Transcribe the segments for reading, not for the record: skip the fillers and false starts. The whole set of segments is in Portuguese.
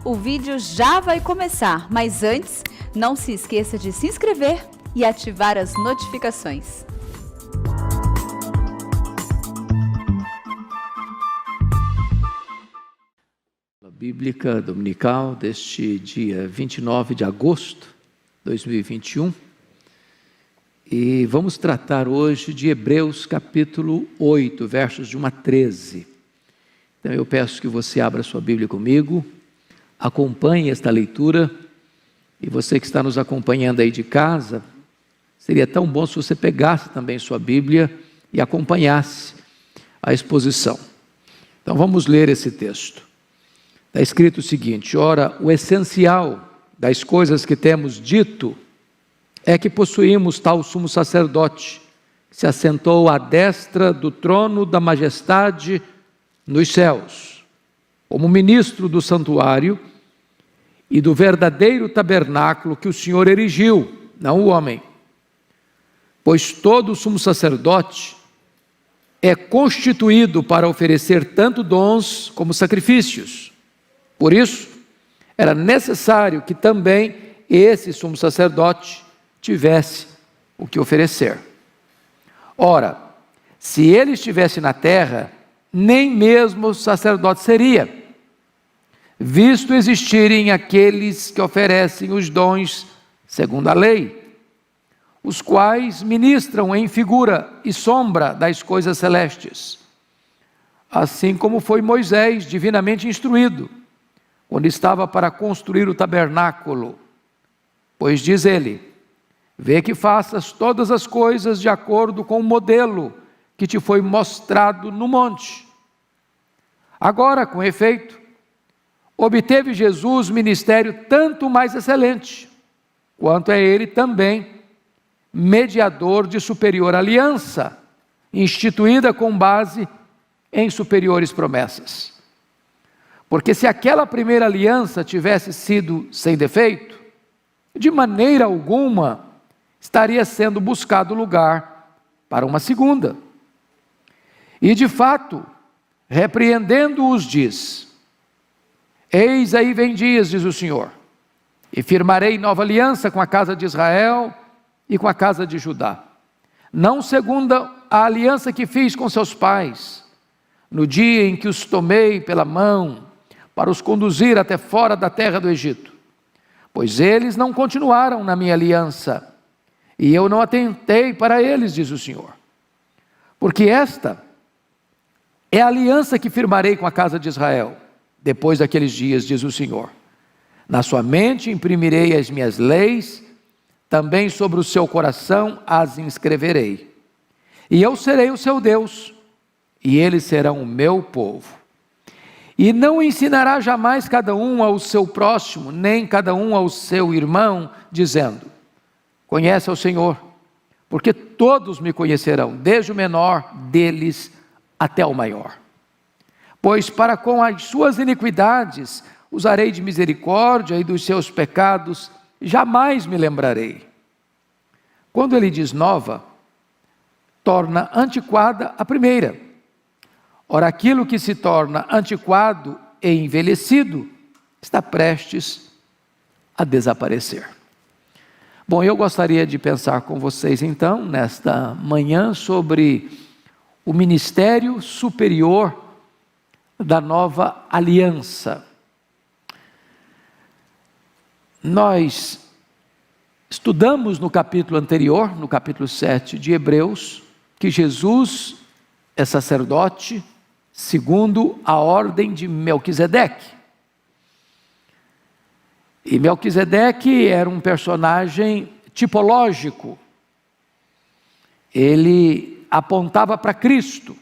o vídeo já vai começar, mas antes, não se esqueça de se inscrever e ativar as notificações. A Bíblica Dominical deste dia 29 de agosto de 2021. E vamos tratar hoje de Hebreus capítulo 8, versos de 1 a 13. Então eu peço que você abra sua Bíblia comigo, acompanhe esta leitura, e você que está nos acompanhando aí de casa, seria tão bom se você pegasse também sua Bíblia e acompanhasse a exposição. Então vamos ler esse texto. Está escrito o seguinte: ora, o essencial das coisas que temos dito é que possuímos tal sumo sacerdote, que se assentou à destra do trono da majestade nos céus, como ministro do santuário e do verdadeiro tabernáculo que o Senhor erigiu, não o homem. Pois todo sumo sacerdote é constituído para oferecer tanto dons como sacrifícios. Por isso, era necessário que também esse sumo sacerdote tivesse o que oferecer. Ora, se ele estivesse na terra, nem mesmo sacerdote seria, visto existirem aqueles que oferecem os dons segundo a lei, os quais ministram em figura e sombra das coisas celestes, assim como foi Moisés divinamente instruído, quando estava para construir o tabernáculo. Pois diz ele: vê que faças todas as coisas de acordo com o modelo que te foi mostrado no monte. Agora, com efeito, obteve Jesus ministério tanto mais excelente, quanto é ele também mediador de superior aliança, instituída com base em superiores promessas. Porque se aquela primeira aliança tivesse sido sem defeito, de maneira alguma estaria sendo buscado lugar para uma segunda. E de fato, repreendendo-os, diz: eis aí vem dias, diz o Senhor, e firmarei nova aliança com a casa de Israel e com a casa de Judá, não segundo a aliança que fiz com seus pais, no dia em que os tomei pela mão, para os conduzir até fora da terra do Egito. Pois eles não continuaram na minha aliança, e eu não atentei para eles, diz o Senhor. Porque esta é a aliança que firmarei com a casa de Israel, depois daqueles dias, diz o Senhor. Na sua mente imprimirei as minhas leis, também sobre o seu coração as inscreverei. E eu serei o seu Deus, e eles serão o meu povo. E não ensinará jamais cada um ao seu próximo, nem cada um ao seu irmão, dizendo: conhece ao Senhor, porque todos me conhecerão, desde o menor deles até o maior. Pois para com as suas iniquidades usarei de misericórdia, e dos seus pecados jamais me lembrarei. Quando ele diz nova, torna antiquada a primeira. Ora, aquilo que se torna antiquado e envelhecido está prestes a desaparecer. Bom, eu gostaria de pensar com vocês então, nesta manhã, sobre o ministério superior da nova aliança. Nós estudamos no capítulo anterior, no capítulo 7 de Hebreus, que Jesus é sacerdote segundo a ordem de Melquisedeque. E Melquisedeque era um personagem tipológico. Ele apontava para Cristo.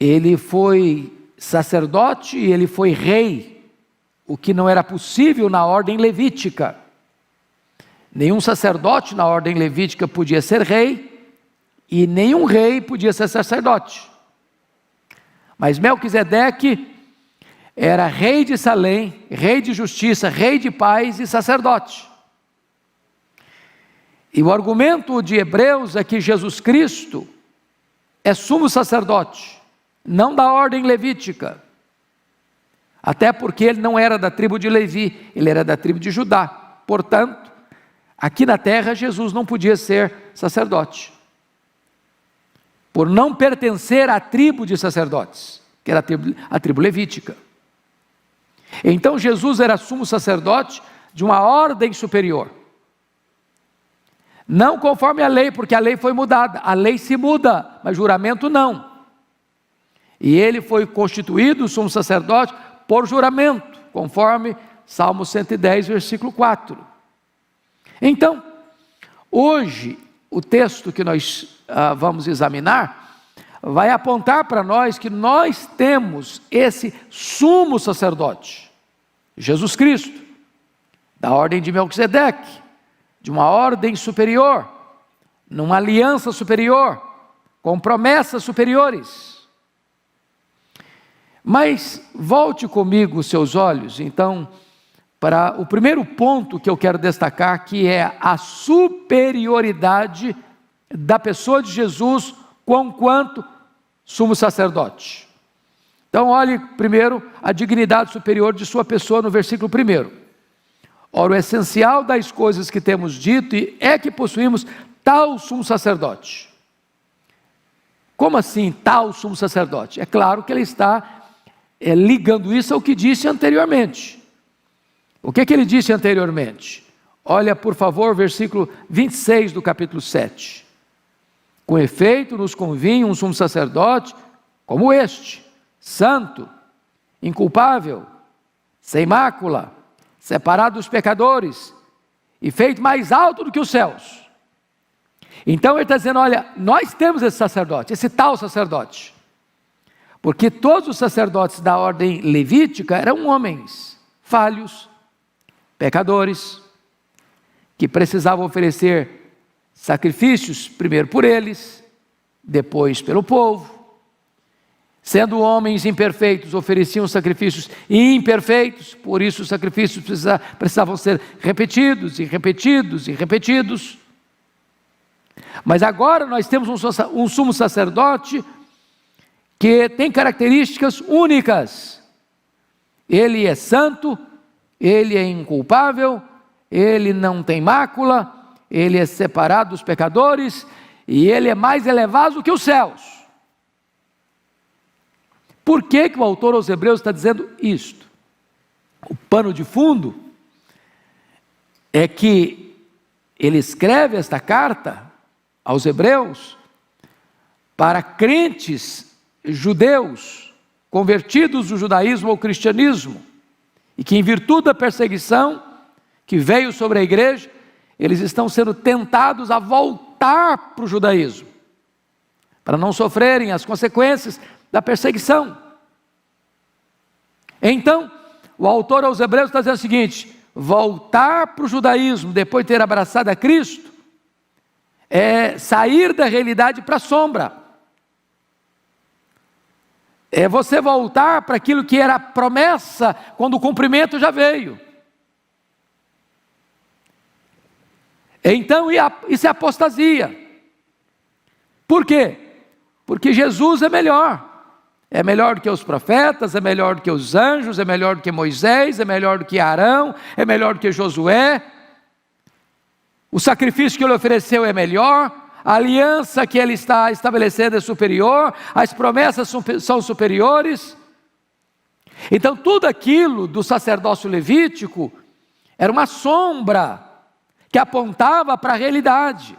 Ele foi sacerdote e ele foi rei, o que não era possível na ordem levítica. Nenhum sacerdote na ordem levítica podia ser rei, e nenhum rei podia ser sacerdote. Mas Melquisedeque era rei de Salém, rei de justiça, rei de paz e sacerdote. E o argumento de Hebreus é que Jesus Cristo é sumo sacerdote, não da ordem levítica. Até porque ele não era da tribo de Levi, ele era da tribo de Judá. Portanto, aqui na terra Jesus não podia ser sacerdote, por não pertencer à tribo de sacerdotes, que era a tribo levítica. Então Jesus era sumo sacerdote de uma ordem superior, não conforme a lei, porque a lei foi mudada. A lei se muda, mas juramento não. E ele foi constituído sumo sacerdote por juramento, conforme Salmo 110, versículo 4. Então, hoje, o texto que nós vamos examinar, vai apontar para nós que nós temos esse sumo sacerdote, Jesus Cristo, da ordem de Melquisedeque, de uma ordem superior, numa aliança superior, com promessas superiores. Mas volte comigo os seus olhos, então, para o primeiro ponto que eu quero destacar, que é a superioridade da pessoa de Jesus quanto sumo sacerdote. Então olhe primeiro a dignidade superior de sua pessoa no versículo 1. Ora, o essencial das coisas que temos dito é que possuímos tal sumo sacerdote. Como assim tal sumo sacerdote? É claro que ele está ligando isso ao que disse anteriormente. O que ele disse anteriormente? Olha, por favor, versículo 26 do capítulo 7. Com efeito, nos convinha um sumo sacerdote como este, santo, inculpável, sem mácula, separado dos pecadores e feito mais alto do que os céus. Então ele está dizendo, olha, nós temos esse sacerdote, esse tal sacerdote, porque todos os sacerdotes da ordem levítica eram homens falhos, pecadores, que precisavam oferecer sacrifícios, primeiro por eles, depois pelo povo. Sendo homens imperfeitos, ofereciam sacrifícios imperfeitos, por isso os sacrifícios precisavam ser repetidos e repetidos e repetidos. Mas agora nós temos um sumo sacerdote que tem características únicas. Ele é santo, ele é inculpável, ele não tem mácula, ele é separado dos pecadores e ele é mais elevado do que os céus. Por que o autor aos Hebreus está dizendo isto? O pano de fundo é que ele escreve esta carta aos Hebreus para crentes judeus convertidos do judaísmo ao cristianismo, e que em virtude da perseguição que veio sobre a igreja, eles estão sendo tentados a voltar para o judaísmo, para não sofrerem as consequências da perseguição. Então, o autor aos Hebreus está dizendo o seguinte: voltar para o judaísmo, depois de ter abraçado a Cristo, é sair da realidade para a sombra. É você voltar para aquilo que era promessa, quando o cumprimento já veio. Então, isso é apostasia. Por quê? Porque Jesus é melhor. É melhor do que os profetas, é melhor do que os anjos, é melhor do que Moisés, é melhor do que Arão, é melhor do que Josué. O sacrifício que ele ofereceu é melhor, a aliança que ele está estabelecendo é superior, as promessas são superiores. Então tudo aquilo do sacerdócio levítico era uma sombra que apontava para a realidade.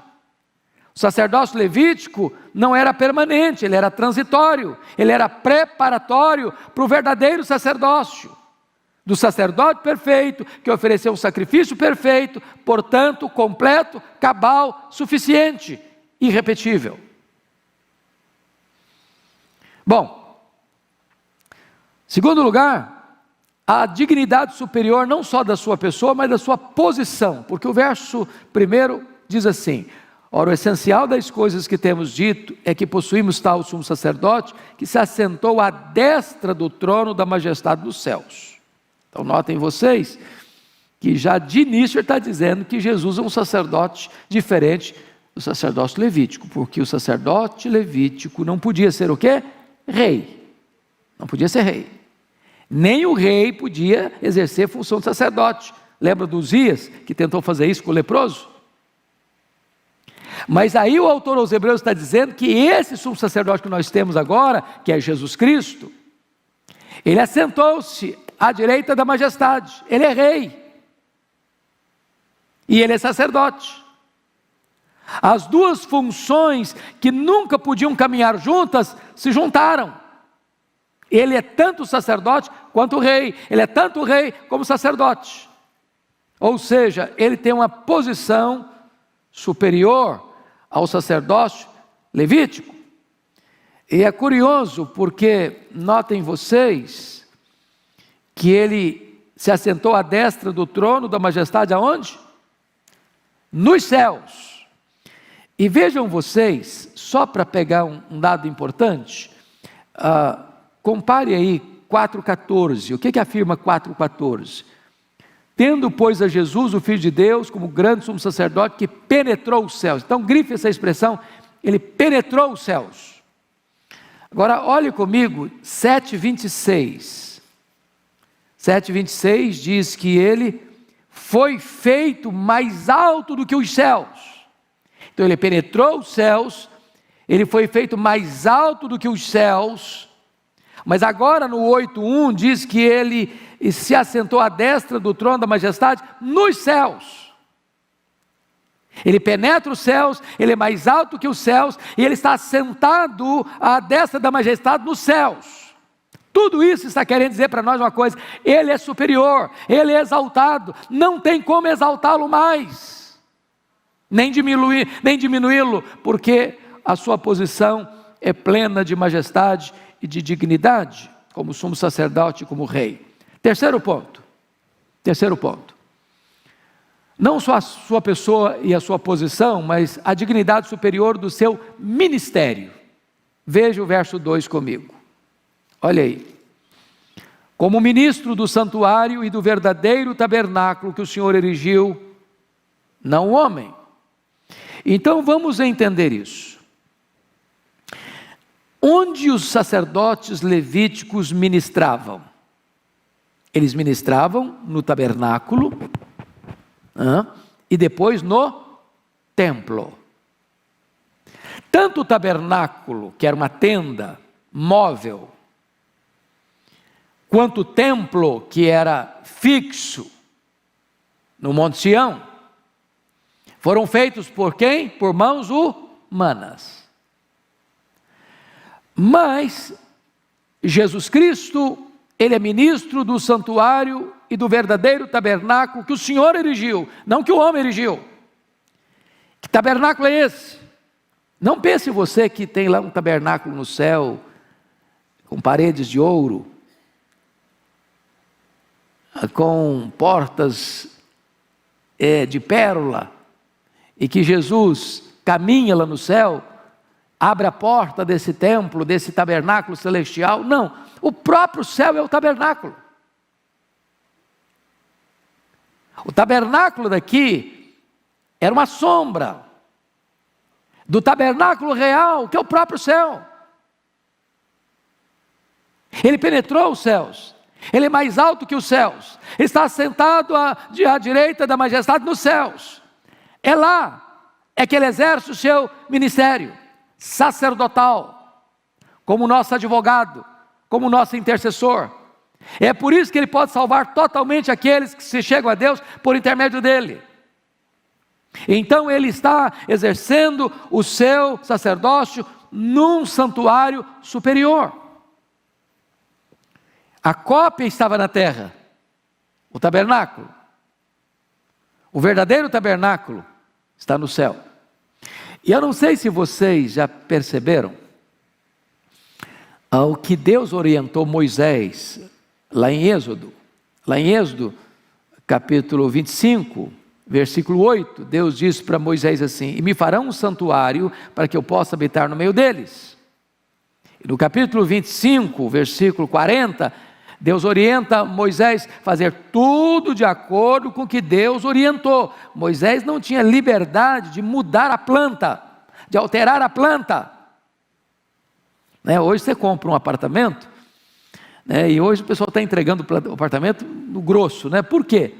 O sacerdócio levítico não era permanente, ele era transitório, ele era preparatório para o verdadeiro sacerdócio, do sacerdote perfeito, que ofereceu um sacrifício perfeito, portanto, completo, cabal, suficiente, irrepetível. Bom, segundo lugar, a dignidade superior não só da sua pessoa, mas da sua posição, porque o verso 1 diz assim: ora, o essencial das coisas que temos dito é que possuímos tal sumo sacerdote que se assentou à destra do trono da majestade dos céus. Então notem vocês que já de início ele está dizendo que Jesus é um sacerdote diferente do sacerdócio levítico, porque o sacerdote levítico não podia ser o quê? Rei. Não podia ser rei. Nem o rei podia exercer função de sacerdote. Lembra do Uzias, que tentou fazer isso com o leproso? Mas aí o autor aos Hebreus está dizendo que esse sumo sacerdote que nós temos agora, que é Jesus Cristo, ele assentou-se à direita da majestade, ele é rei, e ele é sacerdote. As duas funções que nunca podiam caminhar juntas, se juntaram. Ele é tanto sacerdote quanto rei, ele é tanto rei como sacerdote. Ou seja, ele tem uma posição superior ao sacerdócio levítico. E é curioso porque, notem vocês, que ele se assentou à destra do trono da majestade aonde? Nos céus. E vejam vocês, só para pegar um dado importante, compare aí 4,14, o que afirma 4,14? Tendo, pois, a Jesus, o Filho de Deus, como grande sumo sacerdote, que penetrou os céus. Então, grife essa expressão, ele penetrou os céus. Agora, olhe comigo, 7,26. 7,26 diz que ele foi feito mais alto do que os céus. Então, ele penetrou os céus, ele foi feito mais alto do que os céus. Mas agora no 8,1 diz que ele se assentou à destra do trono da majestade nos céus. Ele penetra os céus, ele é mais alto que os céus, e ele está assentado à destra da majestade nos céus. Tudo isso está querendo dizer para nós uma coisa: ele é superior, ele é exaltado, não tem como exaltá-lo mais, nem diminuí-lo, porque a sua posição é plena de majestade e de dignidade, como sumo sacerdote e como rei. Terceiro ponto, não só a sua pessoa e a sua posição, mas a dignidade superior do seu ministério. Veja o verso 2 comigo, olha aí. Como ministro do santuário e do verdadeiro tabernáculo que o Senhor erigiu, não o homem. Então vamos entender isso. Onde os sacerdotes levíticos ministravam? Eles ministravam no tabernáculo e depois no templo. Tanto o tabernáculo, que era uma tenda móvel, quanto o templo, que era fixo no Monte Sião, foram feitos por quem? Por mãos humanas. Mas Jesus Cristo, ele é ministro do santuário e do verdadeiro tabernáculo que o Senhor erigiu, não que o homem erigiu. Que tabernáculo é esse? Não pense você que tem lá um tabernáculo no céu, com paredes de ouro, com portas de pérola, e que Jesus caminha lá no céu, abre a porta desse templo, desse tabernáculo celestial. Não, o próprio céu é o tabernáculo. O tabernáculo daqui era uma sombra do tabernáculo real, que é o próprio céu. Ele penetrou os céus, ele é mais alto que os céus, ele está assentado à direita da majestade nos céus. É lá, é que ele exerce o seu ministério sacerdotal, como nosso advogado, como nosso intercessor. É por isso que ele pode salvar totalmente aqueles que se chegam a Deus por intermédio dele. Então ele está exercendo o seu sacerdócio num santuário superior. A cópia estava na terra, o tabernáculo. O verdadeiro tabernáculo está no céu. E eu não sei se vocês já perceberam o que Deus orientou Moisés lá em Êxodo. Lá em Êxodo, capítulo 25, versículo 8, Deus disse para Moisés assim: e me farão um santuário para que eu possa habitar no meio deles. E no capítulo 25, versículo 40, Deus orienta Moisés a fazer tudo de acordo com o que Deus orientou. Moisés não tinha liberdade de mudar a planta, de alterar a planta. Hoje você compra um apartamento, né? E hoje o pessoal está entregando o apartamento no grosso, né? Por quê?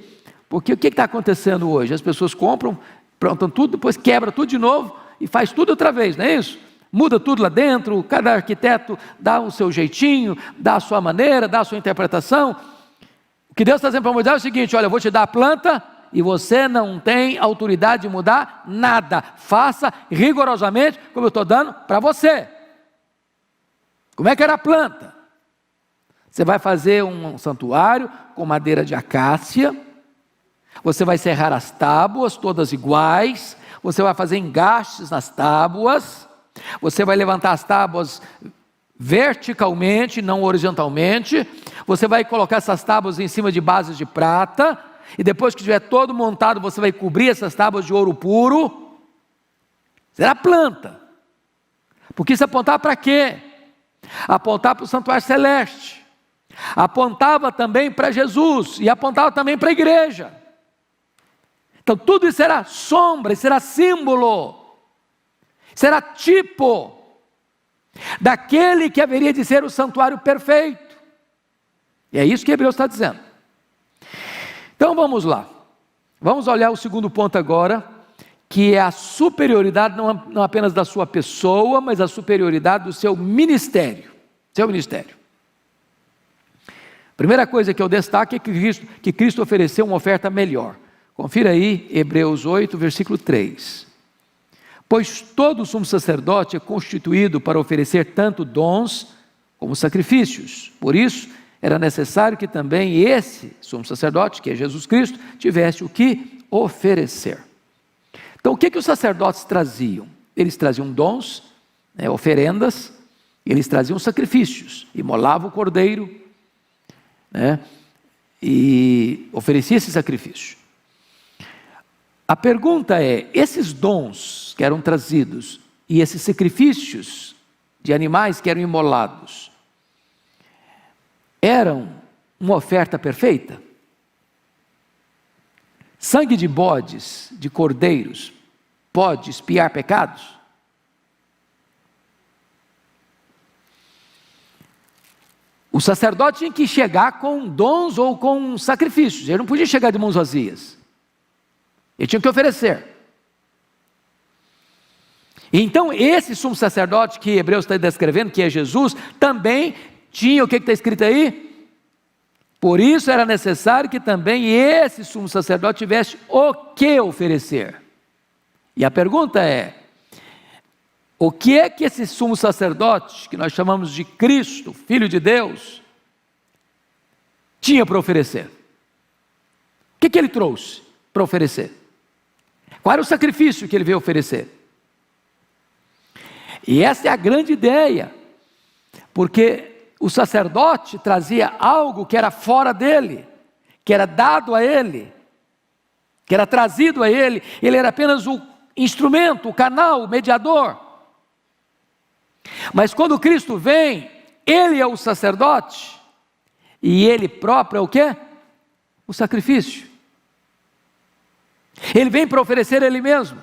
Porque o que está acontecendo hoje? As pessoas compram, prontam tudo, depois quebra tudo de novo e faz tudo outra vez, não é isso? Muda tudo lá dentro, cada arquiteto dá o seu jeitinho, dá a sua maneira, dá a sua interpretação. O que Deus está dizendo para Moisés é o seguinte: olha, eu vou te dar a planta e você não tem autoridade de mudar nada. Faça rigorosamente como eu estou dando para você. Como é que era a planta? Você vai fazer um santuário com madeira de acácia, você vai serrar as tábuas todas iguais, você vai fazer engastes nas tábuas, você vai levantar as tábuas verticalmente, não horizontalmente, você vai colocar essas tábuas em cima de bases de prata, e depois que estiver todo montado, você vai cobrir essas tábuas de ouro puro. Será planta. Porque isso apontava para quê? Apontava para o santuário celeste, apontava também para Jesus, e apontava também para a igreja. Então tudo isso será sombra, isso será símbolo, será tipo daquele que haveria de ser o santuário perfeito. E é isso que Hebreus está dizendo. Então vamos lá, vamos olhar o segundo ponto agora, que é a superioridade não apenas da sua pessoa, mas a superioridade do seu ministério. Primeira coisa que eu destaco é que Cristo ofereceu uma oferta melhor. Confira aí Hebreus 8, versículo 3. Pois todo sumo sacerdote é constituído para oferecer tanto dons como sacrifícios. Por isso, era necessário que também esse sumo sacerdote, que é Jesus Cristo, tivesse o que oferecer. Então, o que os sacerdotes traziam? Eles traziam dons, oferendas, eles traziam sacrifícios, imolavam o cordeiro, e oferecia esse sacrifício. A pergunta é: esses dons que eram trazidos e esses sacrifícios de animais que eram imolados, eram uma oferta perfeita? Sangue de bodes, de cordeiros, pode expiar pecados? O sacerdote tinha que chegar com dons ou com sacrifícios, ele não podia chegar de mãos vazias, ele tinha que oferecer. Então esse sumo sacerdote que Hebreus está descrevendo, que é Jesus, também tinha o que está escrito aí? Por isso era necessário que também esse sumo sacerdote tivesse o que oferecer. E a pergunta é: o que é que esse sumo sacerdote, que nós chamamos de Cristo, Filho de Deus, tinha para oferecer? O que ele trouxe para oferecer? Qual era o sacrifício que ele veio oferecer? E essa é a grande ideia, porque o sacerdote trazia algo que era fora dele, que era dado a ele, que era trazido a ele, ele era apenas o instrumento, o canal, o mediador. Mas quando Cristo vem, ele é o sacerdote, e ele próprio é o quê? O sacrifício. Ele vem para oferecer ele mesmo.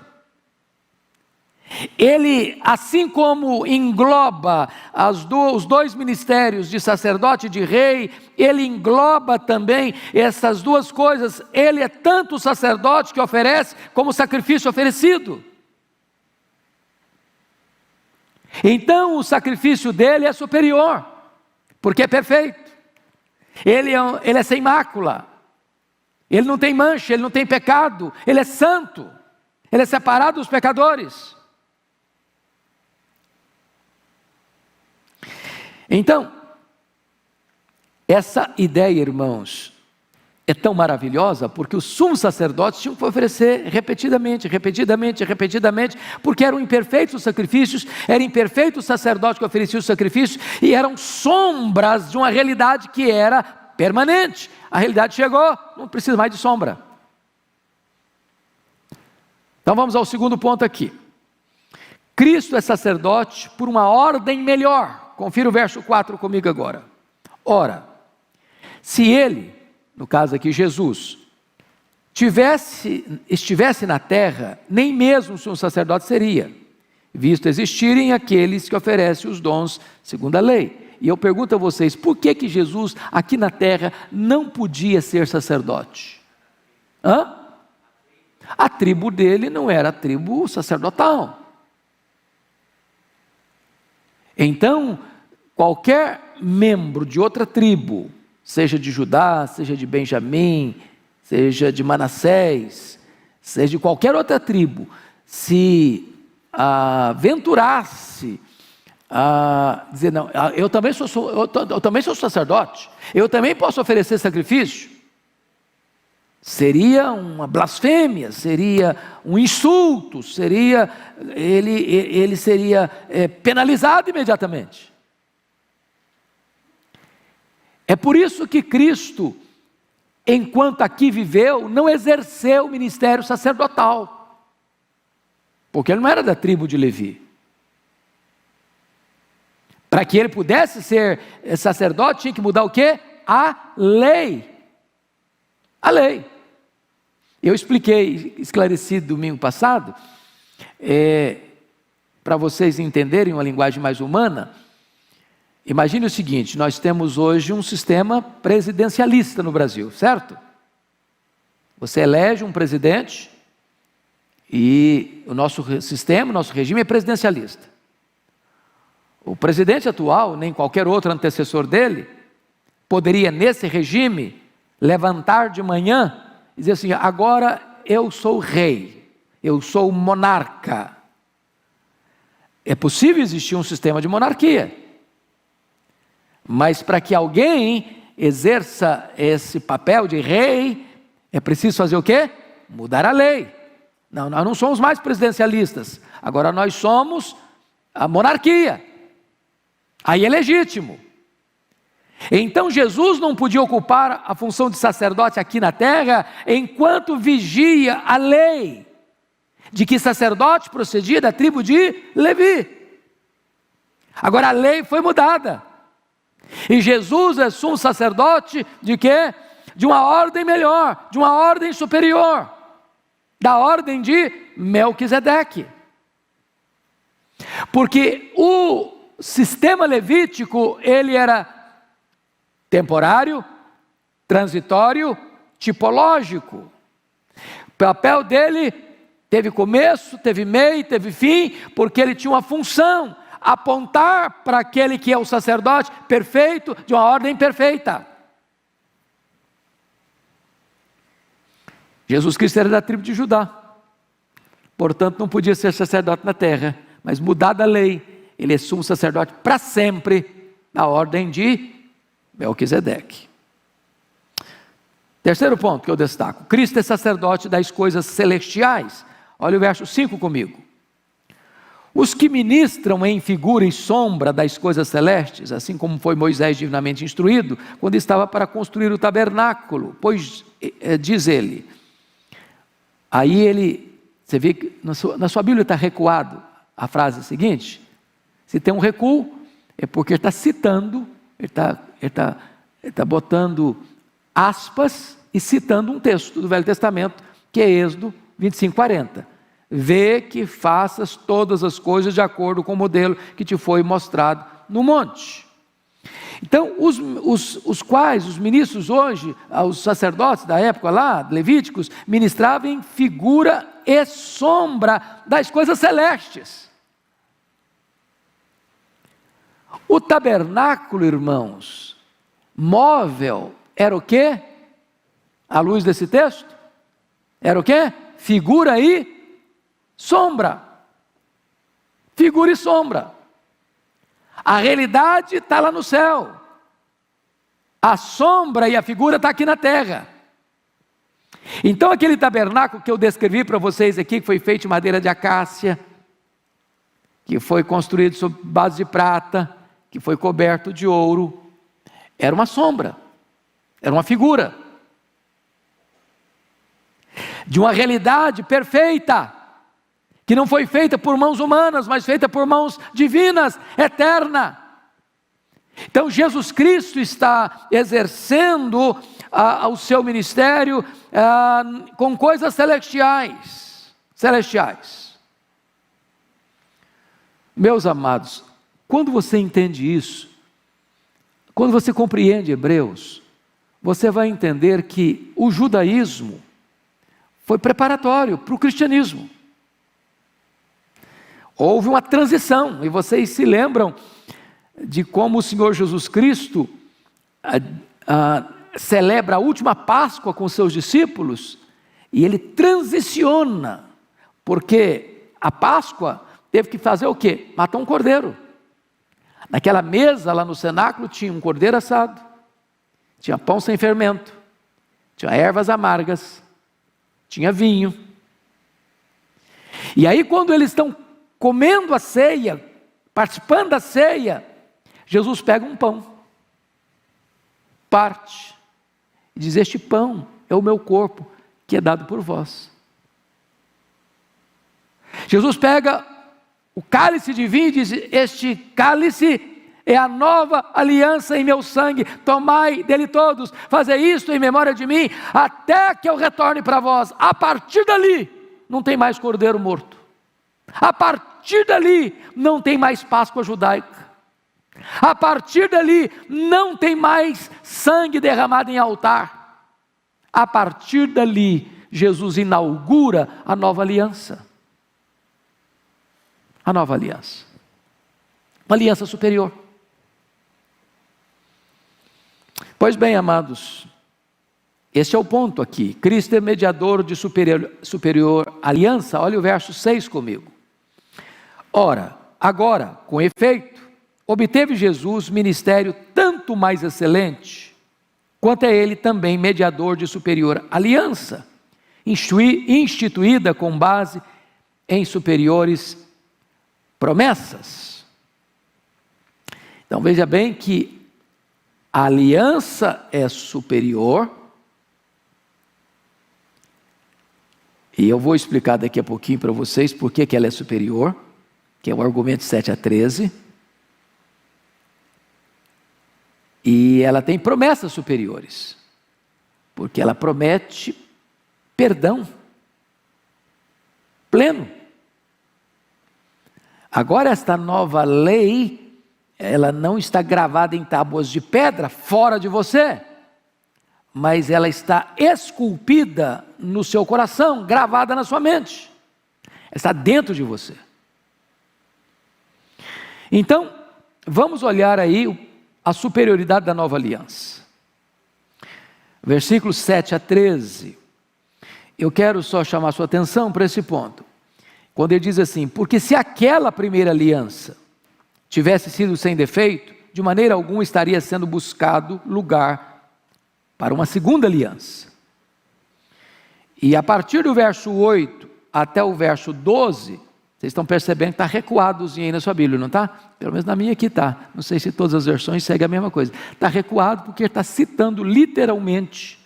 Ele, assim como engloba os dois ministérios de sacerdote e de rei, ele engloba também essas duas coisas. Ele é tanto o sacerdote que oferece, como o sacrifício oferecido. Então o sacrifício dele é superior, porque é perfeito. Ele é sem mácula, ele não tem mancha, ele não tem pecado, ele é santo, ele é separado dos pecadores. Então, essa ideia, irmãos, é tão maravilhosa, porque os sumos sacerdotes tinham que oferecer repetidamente, porque eram imperfeitos sacrifícios, era imperfeito o sacerdote que oferecia os sacrifícios, e eram sombras de uma realidade que era permanente. A realidade chegou, não precisa mais de sombra. Então vamos ao segundo ponto aqui. Cristo é sacerdote por uma ordem melhor. Confira o verso 4 comigo agora. Ora, se ele, no caso aqui Jesus, estivesse na terra, nem mesmo um sacerdote seria, visto existirem aqueles que oferecem os dons segundo a lei, E eu pergunto a vocês, por que Jesus aqui na terra não podia ser sacerdote? A tribo dele não era a tribo sacerdotal. Então, qualquer membro de outra tribo, seja de Judá, seja de Benjamim, seja de Manassés, seja de qualquer outra tribo, se aventurasse a dizer, não, eu também sou sacerdote, eu também posso oferecer sacrifício, seria uma blasfêmia, seria um insulto, ele seria penalizado imediatamente. É por isso que Cristo, enquanto aqui viveu, não exerceu o ministério sacerdotal, porque ele não era da tribo de Levi. Para que ele pudesse ser sacerdote, tinha que mudar o quê? A lei. A lei. Eu expliquei, esclareci domingo passado, para vocês entenderem uma linguagem mais humana. Imagine o seguinte, nós temos hoje um sistema presidencialista no Brasil, certo? Você elege um presidente e o nosso sistema, o nosso regime é presidencialista. O presidente atual, nem qualquer outro antecessor dele, poderia nesse regime levantar de manhã e dizer assim, agora eu sou rei, eu sou monarca. É possível existir um sistema de monarquia, mas para que alguém exerça esse papel de rei, é preciso fazer o quê? Mudar a lei. Não, nós não somos mais presidencialistas, agora nós somos a monarquia. Aí é legítimo. Então Jesus não podia ocupar a função de sacerdote aqui na terra, enquanto vigia a lei, de que sacerdote procedia da tribo de Levi. Agora a lei foi mudada, e Jesus é sumo sacerdote de quê? De uma ordem melhor, de uma ordem superior, da ordem de Melquisedeque. Porque o sistema levítico, ele era temporário, transitório, tipológico. O papel dele teve começo, teve meio, teve fim, porque ele tinha uma função, apontar para aquele que é o sacerdote perfeito, de uma ordem perfeita. Jesus Cristo era da tribo de Judá, portanto não podia ser sacerdote na terra, mas mudada a lei, ele é sumo sacerdote para sempre, na ordem de Melquisedeque. Terceiro ponto que eu destaco, Cristo é sacerdote das coisas celestiais. Olha o verso 5 comigo. Os que ministram em figura e sombra das coisas celestes, assim como foi Moisés divinamente instruído, quando estava para construir o tabernáculo, pois, diz ele, aí ele, você vê que na sua Bíblia está recuado a frase seguinte, se tem um recuo, é porque ele está citando, ele está botando aspas e citando um texto do Velho Testamento, que é Êxodo 25:40. Vê que faças todas as coisas de acordo com o modelo que te foi mostrado no monte. Então, os ministros hoje, os sacerdotes da época lá, levíticos, ministravam em figura e sombra das coisas celestes. O tabernáculo, irmãos, móvel, era o quê? À luz desse texto? Era o quê? Figura e sombra. Figura e sombra. A realidade está lá no céu. A sombra e a figura está aqui na terra. Então aquele tabernáculo que eu descrevi para vocês aqui, que foi feito de madeira de acácia, que foi construído sobre base de prata, que foi coberto de ouro, era uma sombra, era uma figura de uma realidade perfeita, que não foi feita por mãos humanas, mas feita por mãos divinas, eterna. Então Jesus Cristo está exercendo o seu ministério com coisas celestiais. Meus amados, quando você entende isso, Quando você compreende Hebreus, você vai entender que o judaísmo foi preparatório para o cristianismo. Houve uma transição, e vocês se lembram de como o Senhor Jesus Cristo celebra a última Páscoa com seus discípulos, e ele transiciona, porque a Páscoa teve que fazer o quê? Matar um cordeiro. Naquela mesa lá no cenáculo tinha um cordeiro assado, tinha pão sem fermento, tinha ervas amargas, tinha vinho. E aí quando eles estão comendo a ceia, participando da ceia, Jesus pega um pão, parte, e diz: este pão é o meu corpo, que é dado por vós. Jesus pega o cálice de vinho e diz: este cálice é a nova aliança em meu sangue, tomai dele todos, fazei isto em memória de mim, até que eu retorne para vós. A partir dali, não tem mais cordeiro morto. A partir dali, não tem mais Páscoa judaica. A partir dali, não tem mais sangue derramado em altar. A partir dali, Jesus inaugura a nova aliança. A nova aliança. Uma aliança superior. Pois bem, amados, este é o ponto aqui. Cristo é mediador de superior aliança. Olha o verso 6 comigo. Ora, agora, com efeito, obteve Jesus ministério tanto mais excelente, quanto é ele também mediador de superior aliança, instituída com base em superiores promessas. Então veja bem que a aliança é superior, e eu vou explicar daqui a pouquinho para vocês por que ela é superior, que é o argumento 7-13, e ela tem promessas superiores, porque ela promete perdão pleno. Agora esta nova lei, ela não está gravada em tábuas de pedra fora de você, mas ela está esculpida no seu coração, gravada na sua mente, está dentro de você. Então, vamos olhar aí a superioridade da nova aliança. Versículos 7-13, eu quero só chamar a sua atenção para esse ponto, quando ele diz assim: porque se aquela primeira aliança tivesse sido sem defeito, de maneira alguma estaria sendo buscado lugar para uma segunda aliança. E a partir do verso 8 até o verso 12, vocês estão percebendo que está recuadozinho aí na sua Bíblia, não está? Pelo menos na minha aqui está. Não sei se todas as versões seguem a mesma coisa. Está recuado porque está citando literalmente,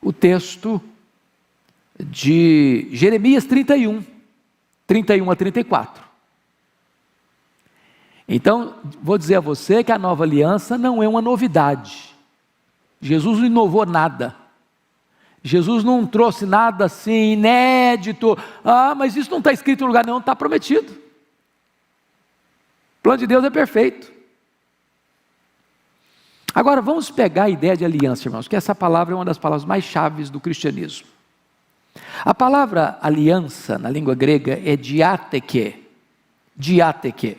o texto de Jeremias 31 a 34. Então, vou dizer a você que a nova aliança não é uma novidade. Jesus não inovou nada. Jesus não trouxe nada assim inédito. Mas isso não está escrito em lugar nenhum, está prometido. O plano de Deus é perfeito. Agora vamos pegar a ideia de aliança, irmãos, que essa palavra é uma das palavras mais chaves do cristianismo. A palavra aliança na língua grega é diáteke. Diáteke.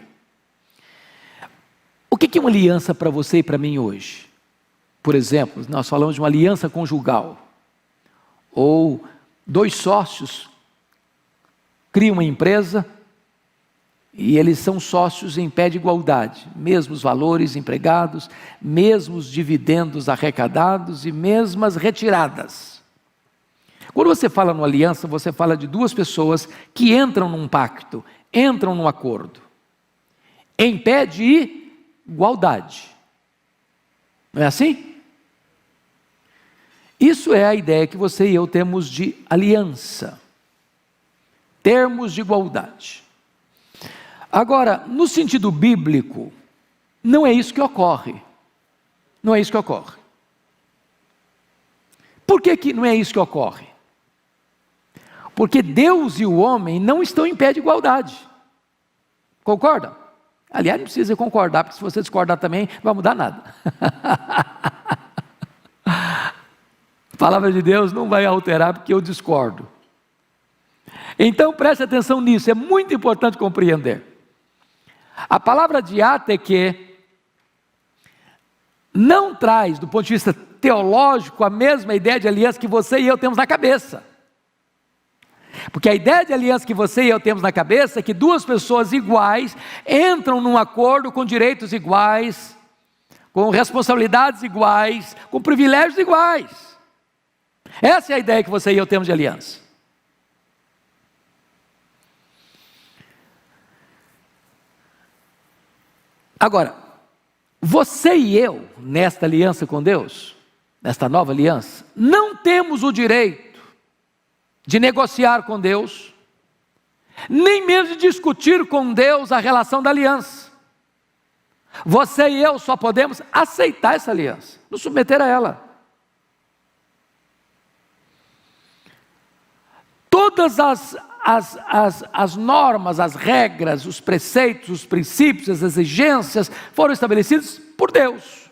O que é uma aliança para você e para mim hoje? Por exemplo, nós falamos de uma aliança conjugal. Ou dois sócios criam uma empresa e eles são sócios em pé de igualdade, mesmos valores empregados, mesmos dividendos arrecadados e mesmas retiradas. Quando você fala numa aliança, você fala de duas pessoas que entram num pacto, entram num acordo, em pé de igualdade. Não é assim? Isso é a ideia que você e eu temos de aliança, termos de igualdade. Agora, no sentido bíblico, não é isso que ocorre. Não é isso que ocorre. Por que não é isso que ocorre? Porque Deus e o homem não estão em pé de igualdade. Concordam? Aliás, não precisa concordar, porque se você discordar também, não vai mudar nada. A palavra de Deus não vai alterar porque eu discordo. Então preste atenção nisso, é muito importante compreender. A palavra diáteque não traz, do ponto de vista teológico, a mesma ideia de aliança que você e eu temos na cabeça. Porque a ideia de aliança que você e eu temos na cabeça é que duas pessoas iguais entram num acordo com direitos iguais, com responsabilidades iguais, com privilégios iguais. Essa é a ideia que você e eu temos de aliança. Agora, você e eu, nesta aliança com Deus, nesta nova aliança, não temos o direito de negociar com Deus, nem mesmo de discutir com Deus a relação da aliança. Você e eu só podemos aceitar essa aliança, nos submeter a ela. Todas as normas, as regras, os preceitos, os princípios, as exigências foram estabelecidos por Deus.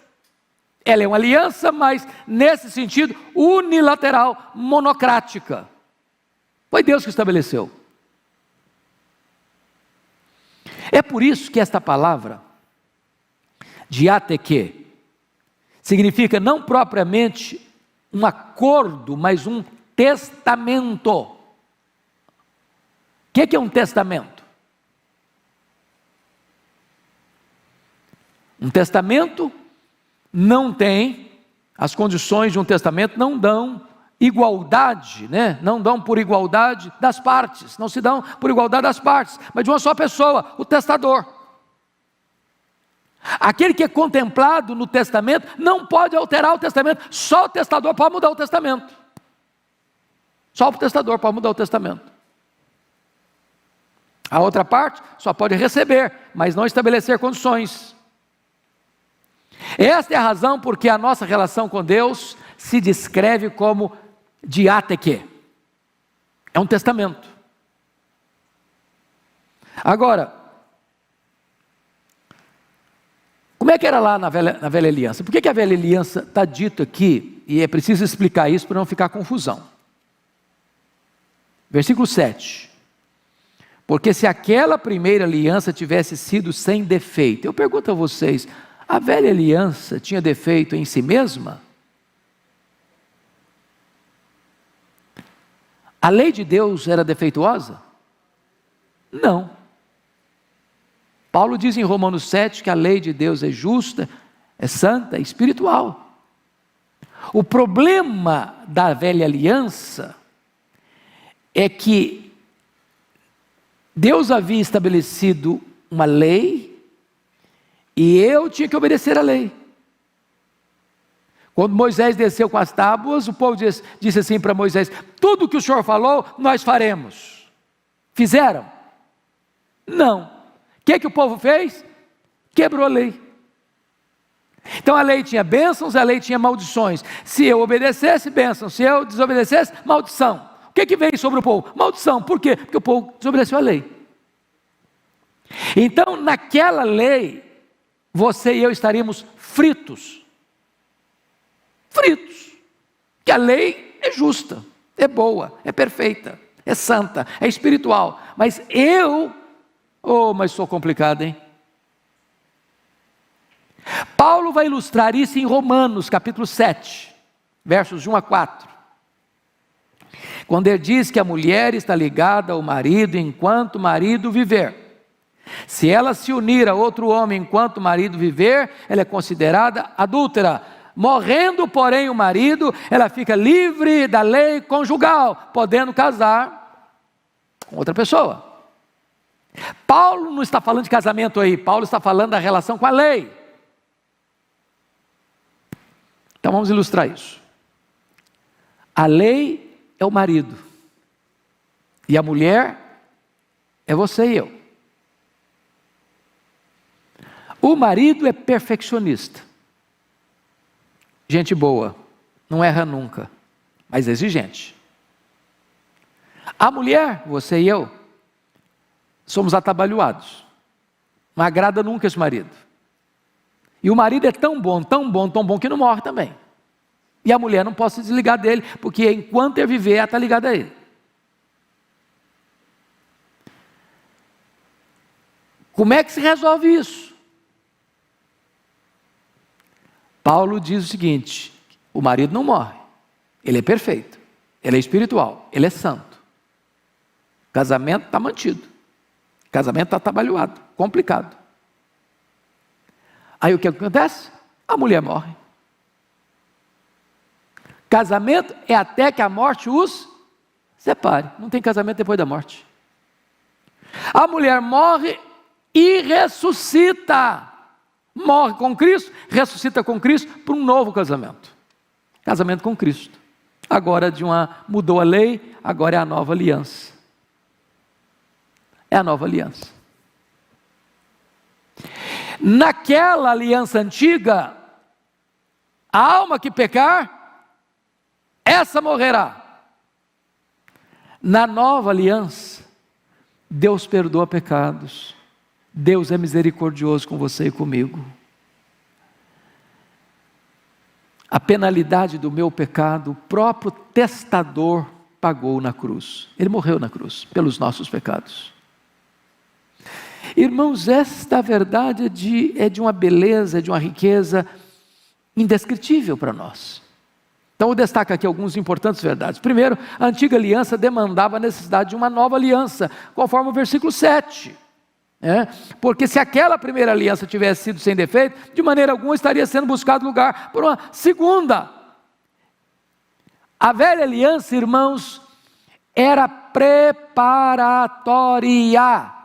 Ela é uma aliança, mas nesse sentido unilateral, monocrática. Foi Deus que estabeleceu. É por isso que esta palavra, diáteque, significa não propriamente um acordo, mas um testamento. O que é um testamento? Um testamento não tem, as condições de um testamento não dão igualdade, né? Não dão por igualdade das partes, não se dão por igualdade das partes, mas de uma só pessoa, o testador. Aquele que é contemplado no testamento não pode alterar o testamento, só o testador pode mudar o testamento. Só o testador pode mudar o testamento. A outra parte só pode receber, mas não estabelecer condições. Esta é a razão porque a nossa relação com Deus se descreve como diáteque. É um testamento. Agora, como é que era lá na velha aliança? Por que a velha aliança está dito aqui? E é preciso explicar isso para não ficar confusão. Versículo 7. Porque se aquela primeira aliança tivesse sido sem defeito, eu pergunto a vocês, a velha aliança tinha defeito em si mesma? A lei de Deus era defeituosa? Não. Paulo diz em Romanos 7 que a lei de Deus é justa, é santa, é espiritual. O problema da velha aliança é que Deus havia estabelecido uma lei e eu tinha que obedecer a lei. Quando Moisés desceu com as tábuas, o povo disse assim para Moisés: tudo o que o Senhor falou, nós faremos. Fizeram? Não. O que o povo fez? Quebrou a lei. Então a lei tinha bênçãos, a lei tinha maldições. Se eu obedecesse, bênção. Se eu desobedecesse, maldição. O que veio sobre o povo? Maldição. Por quê? Porque o povo desobedeceu a lei. Então naquela lei, você e eu estaríamos fritos. Fritos. Que a lei é justa, é boa, é perfeita, é santa, é espiritual. Mas mas sou complicado, hein? Paulo vai ilustrar isso em Romanos, capítulo 7, versos de 1 a 4. Quando ele diz que a mulher está ligada ao marido enquanto o marido viver. Se ela se unir a outro homem enquanto o marido viver, ela é considerada adúltera. Morrendo, porém, o marido, ela fica livre da lei conjugal, podendo casar com outra pessoa. Paulo não está falando de casamento aí, Paulo está falando da relação com a lei. Então vamos ilustrar isso. A lei é o marido, e a mulher é você e eu. O marido é perfeccionista. Gente boa, não erra nunca, mas exigente. A mulher, você e eu, somos atabalhoados. Não agrada nunca esse marido. E o marido é tão bom, tão bom, tão bom, que não morre também. E a mulher não pode se desligar dele, porque enquanto ele viver, ela está ligada a ele. Como é que se resolve isso? Paulo diz o seguinte: o marido não morre, ele é perfeito, ele é espiritual, ele é santo. O casamento está mantido, o casamento está trabalhado, complicado. Aí o que acontece? A mulher morre. Casamento é até que a morte os separe, não tem casamento depois da morte. A mulher morre e ressuscita, morre com Cristo, ressuscita com Cristo para um novo casamento, casamento com Cristo. Agora mudou a lei, agora é a nova aliança, é a nova aliança. Naquela aliança antiga, a alma que pecar, essa morrerá. Na nova aliança, Deus perdoa pecados, Deus é misericordioso com você e comigo. A penalidade do meu pecado, o próprio testador pagou na cruz. Ele morreu na cruz, pelos nossos pecados. Irmãos, esta verdade é de uma beleza, de uma riqueza indescritível para nós. Então eu destaco aqui algumas importantes verdades. Primeiro, a antiga aliança demandava a necessidade de uma nova aliança, conforme o versículo 7. Porque se aquela primeira aliança tivesse sido sem defeito, de maneira alguma estaria sendo buscado lugar por uma segunda. A velha aliança, irmãos, era preparatória.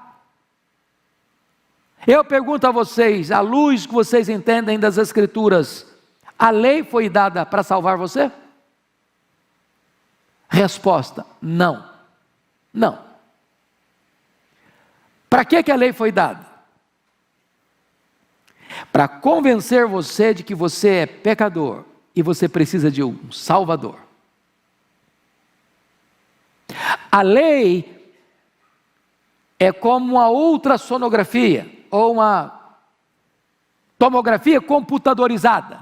Eu pergunto a vocês, à luz que vocês entendem das Escrituras, a lei foi dada para salvar você? Resposta: não. Não. Para que a lei foi dada? Para convencer você de que você é pecador e você precisa de um Salvador. A lei é como uma ultrassonografia ou uma tomografia computadorizada.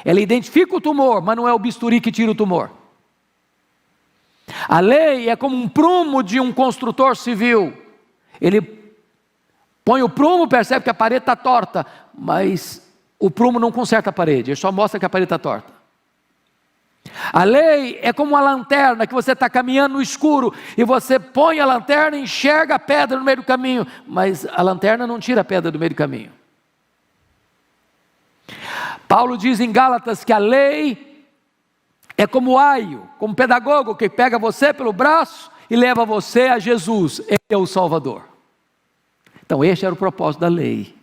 Ela identifica o tumor, mas não é o bisturi que tira o tumor. A lei é como um prumo de um construtor civil. Ele põe o prumo, percebe que a parede está torta, mas o prumo não conserta a parede, ele só mostra que a parede está torta. A lei é como uma lanterna que você está caminhando no escuro e você põe a lanterna e enxerga a pedra no meio do caminho, mas a lanterna não tira a pedra do meio do caminho. Paulo diz em Gálatas que a lei é como o aio, como pedagogo que pega você pelo braço e leva você a Jesus, ele é o Salvador. Então este era o propósito da lei.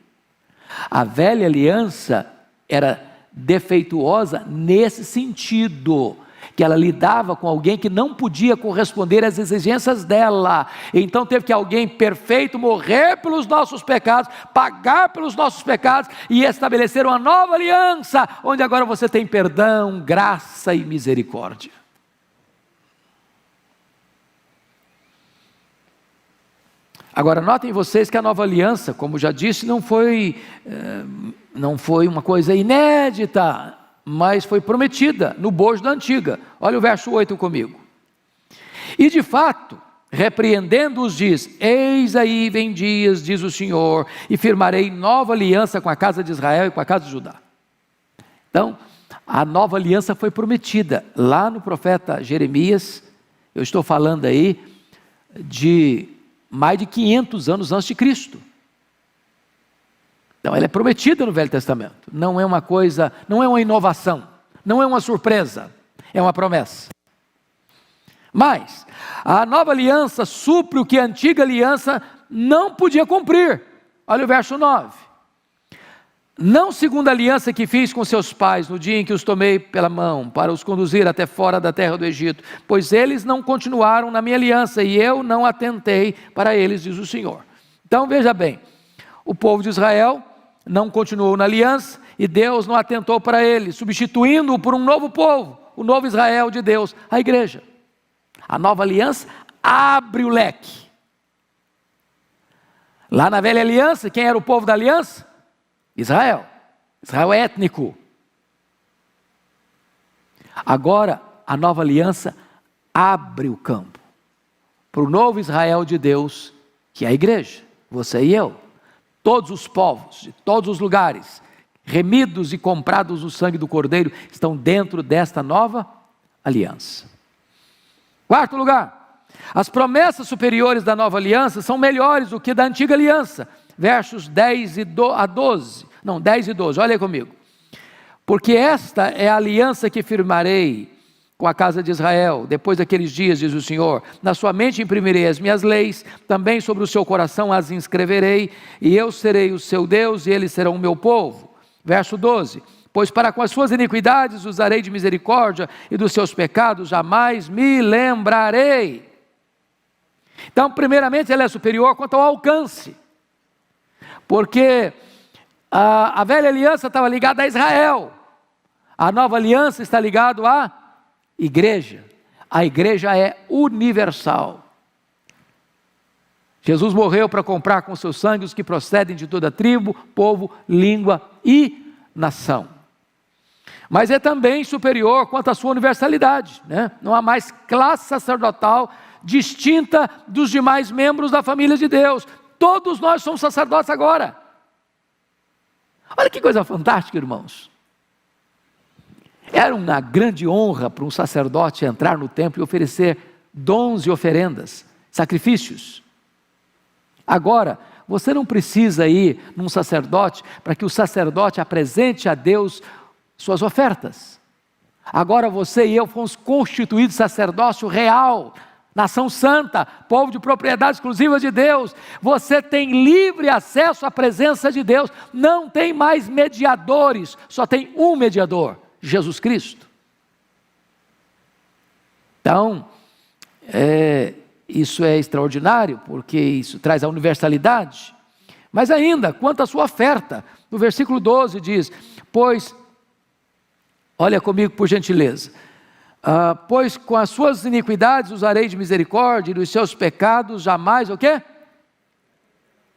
A velha aliança era defeituosa nesse sentido, que ela lidava com alguém que não podia corresponder às exigências dela, então teve que alguém perfeito morrer pelos nossos pecados, pagar pelos nossos pecados e estabelecer uma nova aliança, onde agora você tem perdão, graça e misericórdia. Agora notem vocês que a nova aliança, como já disse, não foi uma coisa inédita, mas foi prometida no bojo da antiga. Olha o verso 8 comigo. E de fato, repreendendo-os diz: eis aí vem dias, diz o Senhor, e firmarei nova aliança com a casa de Israel e com a casa de Judá. Então, a nova aliança foi prometida lá no profeta Jeremias. Eu estou falando aí de mais de 500 anos antes de Cristo. Então ela é prometida no Velho Testamento, não é uma coisa, não é uma inovação, não é uma surpresa, é uma promessa. Mas a nova aliança supre o que a antiga aliança não podia cumprir. Olha o verso 9. Não segundo a aliança que fiz com seus pais no dia em que os tomei pela mão para os conduzir até fora da terra do Egito, pois eles não continuaram na minha aliança e eu não atentei para eles, diz o Senhor. Então veja bem, o povo de Israel não continuou na aliança e Deus não atentou para eles, substituindo-o por um novo povo, o novo Israel de Deus, a igreja. A nova aliança abre o leque. Lá na velha aliança, quem era o povo da aliança? Israel. Israel étnico. Agora, a nova aliança abre o campo para o novo Israel de Deus, que é a igreja, você e eu. Todos os povos, de todos os lugares, remidos e comprados no sangue do Cordeiro, estão dentro desta nova aliança. Quarto lugar, as promessas superiores da nova aliança são melhores do que da antiga aliança. Versos 10 e 12, olha aí comigo. Porque esta é a aliança que firmarei com a casa de Israel, depois daqueles dias, diz o Senhor, na sua mente imprimirei as minhas leis, também sobre o seu coração as inscreverei, e eu serei o seu Deus, e eles serão o meu povo. Verso 12, pois para com as suas iniquidades usarei de misericórdia, e dos seus pecados jamais me lembrarei. Então, primeiramente, ela é superior quanto ao alcance, porque a velha aliança estava ligada a Israel, a nova aliança está ligada à igreja. A igreja é universal. Jesus morreu para comprar com seu sangue os que procedem de toda tribo, povo, língua e nação. Mas é também superior quanto à sua universalidade, né? Não há mais classe sacerdotal distinta dos demais membros da família de Deus. Todos nós somos sacerdotes agora. Olha que coisa fantástica, irmãos. Era uma grande honra para um sacerdote entrar no templo e oferecer dons e oferendas, sacrifícios. Agora, você não precisa ir num sacerdote para que o sacerdote apresente a Deus suas ofertas. Agora você e eu fomos constituídos sacerdócio real, nação santa, povo de propriedade exclusiva de Deus. Você tem livre acesso à presença de Deus. Não tem mais mediadores, só tem um mediador, Jesus Cristo. Então, isso é extraordinário, porque isso traz a universalidade. Mas ainda, quanto à sua oferta, no versículo 12 diz, pois, olha comigo por gentileza, pois com as suas iniquidades usarei de misericórdia, e dos seus pecados jamais, o quê?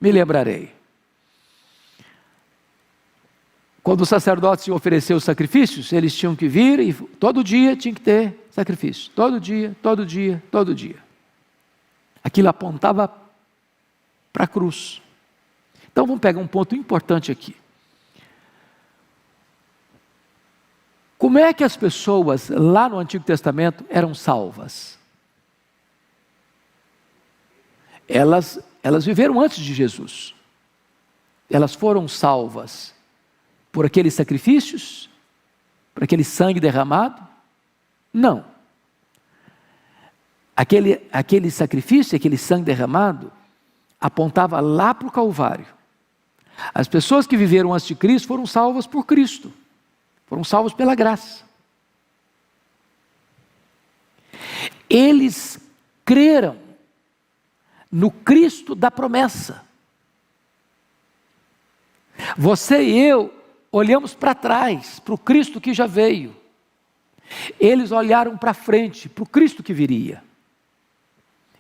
Me lembrarei. Quando os sacerdotes iam oferecer os sacrifícios, eles tinham que vir e todo dia tinha que ter sacrifício. Todo dia, todo dia, todo dia. Aquilo apontava para a cruz. Então vamos pegar um ponto importante aqui. Como é que as pessoas lá no Antigo Testamento eram salvas? Elas viveram antes de Jesus. Elas foram salvas por aqueles sacrifícios? Por aquele sangue derramado? Não. Aquele sacrifício, aquele sangue derramado, apontava lá para o Calvário. As pessoas que viveram antes de Cristo foram salvas por Cristo. Foram salvos pela graça. Eles creram no Cristo da promessa. Você e eu olhamos para trás, para o Cristo que já veio. Eles olharam para frente, para o Cristo que viria.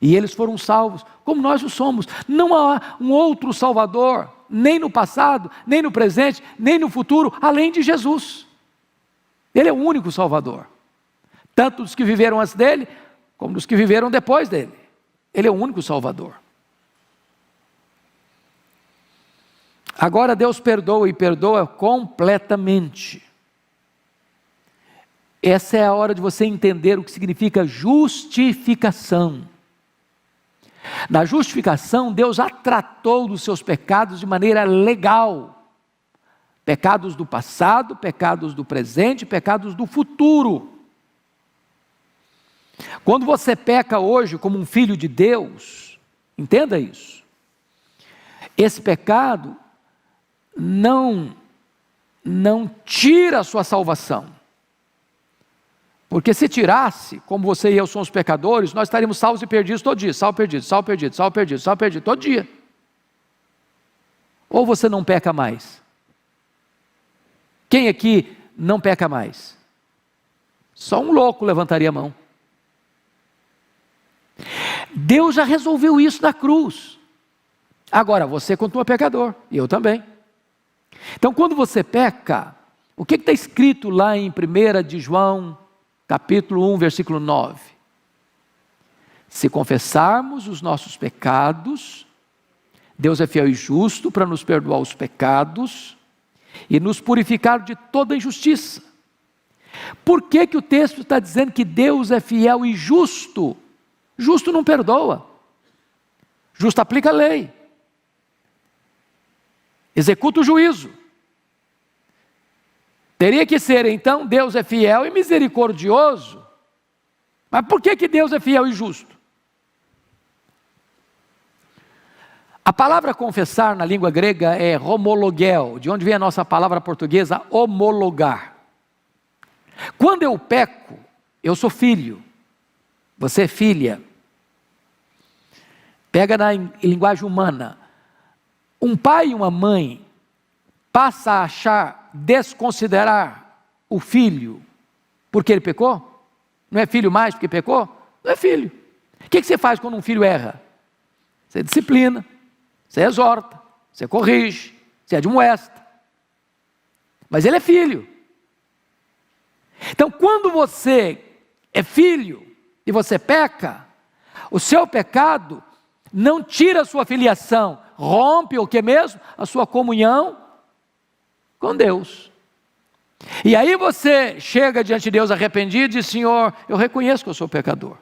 E eles foram salvos, como nós o somos. Não há um outro Salvador, nem no passado, nem no presente, nem no futuro, além de Jesus. Ele é o único Salvador. Tanto dos que viveram antes dele, como dos que viveram depois dele. Ele é o único Salvador. Agora Deus perdoa e perdoa completamente. Essa é a hora de você entender o que significa justificação. Na justificação, Deus já tratou dos seus pecados de maneira legal. Pecados do passado, pecados do presente, pecados do futuro. Quando você peca hoje como um filho de Deus, entenda isso. Esse pecado não tira a sua salvação. Porque se tirasse, como você e eu somos pecadores, nós estaríamos salvos e perdidos todo dia. Salvo, perdido, salvo, perdido, salvo, perdido, salvo, perdido, todo dia. Ou você não peca mais? Quem aqui não peca mais? Só um louco levantaria a mão. Deus já resolveu isso na cruz. Agora, você continua pecador, e eu também. Então, quando você peca, o que está escrito lá em 1 de João, capítulo 1, versículo 9? Se confessarmos os nossos pecados, Deus é fiel e justo para nos perdoar os pecados e nos purificar de toda injustiça. Por que o texto está dizendo que Deus é fiel e justo? Justo não perdoa. Justo aplica a lei. Executa o juízo. Teria que ser, então, Deus é fiel e misericordioso. Mas por que Deus é fiel e justo? A palavra confessar na língua grega é homologel, de onde vem a nossa palavra portuguesa homologar. Quando eu peco, eu sou filho, você é filha. Pega na linguagem humana, um pai e uma mãe passa a achar, desconsiderar o filho porque ele pecou? Não é filho mais porque pecou? Não é filho. O que você faz quando um filho erra? Você disciplina, você exorta, você corrige, você admoesta. Mas ele é filho. Então, quando você é filho e você peca, o seu pecado não tira a sua filiação, rompe o que mesmo? A sua comunhão com Deus. E aí você chega diante de Deus arrependido e diz: Senhor, eu reconheço que eu sou pecador.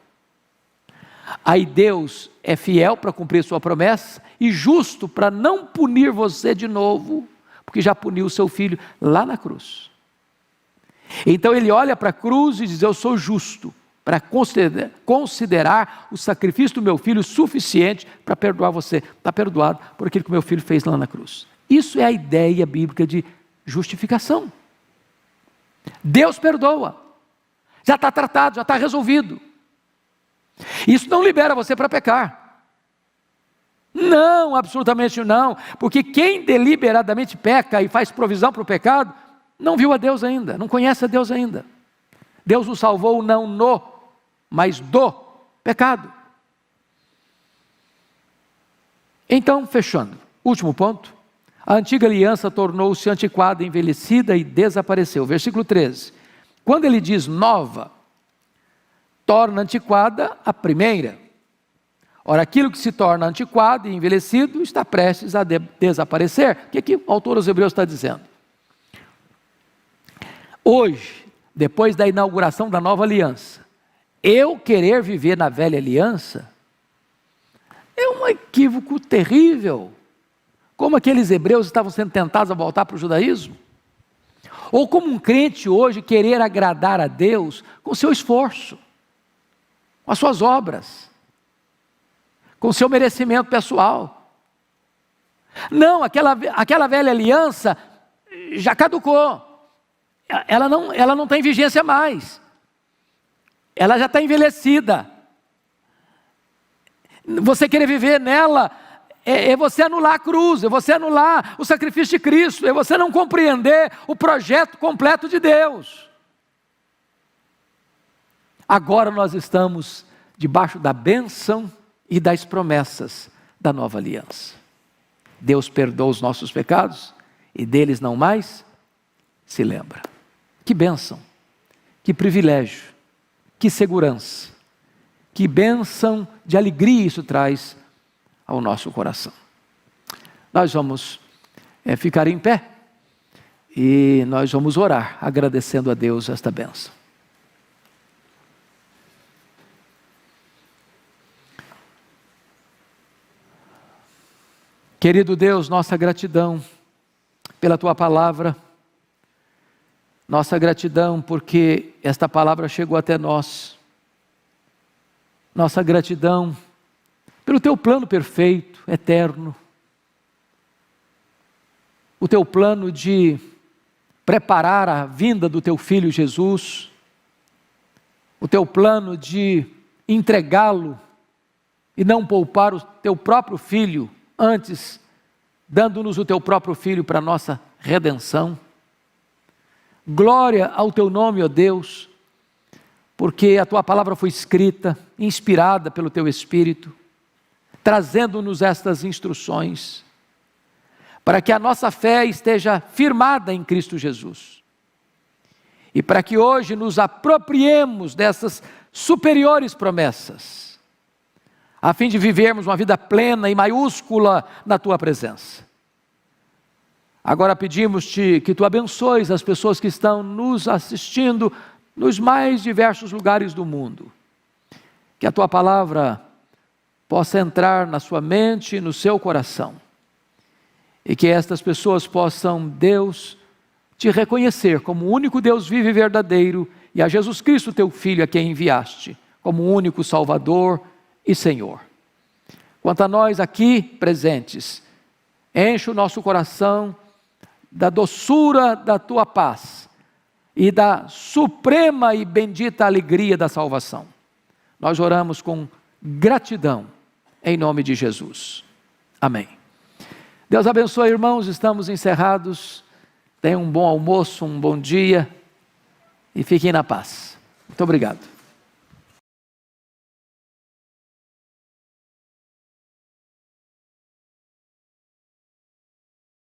Aí Deus é fiel para cumprir sua promessa e justo para não punir você de novo, porque já puniu o seu filho lá na cruz. Então ele olha para a cruz e diz: eu sou justo para considerar o sacrifício do meu filho suficiente para perdoar você. Está perdoado por aquilo que o meu filho fez lá na cruz. Isso é a ideia bíblica de justificação. Deus perdoa, já está tratado, já está resolvido. Isso não libera você para pecar. Não, absolutamente não, porque quem deliberadamente peca e faz provisão para o pecado, não viu a Deus ainda, não conhece a Deus ainda. Deus nos salvou não no, mas do pecado. Então, fechando, último ponto, a antiga aliança tornou-se antiquada, envelhecida e desapareceu. Versículo 13, quando ele diz nova, torna antiquada a primeira. Ora, aquilo que se torna antiquado e envelhecido está prestes a desaparecer. O que o autor aos Hebreus está dizendo? Hoje, depois da inauguração da nova aliança, eu querer viver na velha aliança é um equívoco terrível. Como aqueles hebreus estavam sendo tentados a voltar para o judaísmo. Ou como um crente hoje querer agradar a Deus com seu esforço, com as suas obras, com o seu merecimento pessoal. Não, aquela velha aliança já caducou. Ela não tem vigência mais. Ela já está envelhecida. Você querer viver nela é você anular a cruz, é você anular o sacrifício de Cristo, é você não compreender o projeto completo de Deus. Agora nós estamos debaixo da bênção e das promessas da nova aliança. Deus perdoa os nossos pecados e deles não mais se lembra. Que bênção, que privilégio, que segurança, que bênção de alegria isso traz ao nosso coração. Nós vamos ficar em pé e nós vamos orar agradecendo a Deus esta bênção. Querido Deus, nossa gratidão pela Tua palavra, nossa gratidão porque esta palavra chegou até nós, nossa gratidão pelo Teu plano perfeito, eterno, o Teu plano de preparar a vinda do Teu Filho Jesus, o Teu plano de entregá-lo e não poupar o Teu próprio Filho, antes, dando-nos o Teu próprio Filho para a nossa redenção. Glória ao Teu nome, ó Deus, porque a Tua palavra foi escrita, inspirada pelo Teu Espírito, trazendo-nos estas instruções, para que a nossa fé esteja firmada em Cristo Jesus. E para que hoje nos apropriemos dessas superiores promessas, a fim de vivermos uma vida plena e maiúscula na Tua presença. Agora pedimos-te que Tu abençoes as pessoas que estão nos assistindo nos mais diversos lugares do mundo. Que a Tua palavra possa entrar na sua mente e no seu coração. E que estas pessoas possam, Deus, Te reconhecer como o único Deus vivo e verdadeiro, e a Jesus Cristo, Teu Filho, a quem enviaste, como o único Salvador e Senhor. Quanto a nós aqui presentes, enche o nosso coração da doçura da Tua paz e da suprema e bendita alegria da salvação. Nós oramos com gratidão, em nome de Jesus. Amém. Deus abençoe, irmãos, estamos encerrados. Tenham um bom almoço, um bom dia e fiquem na paz. Muito obrigado.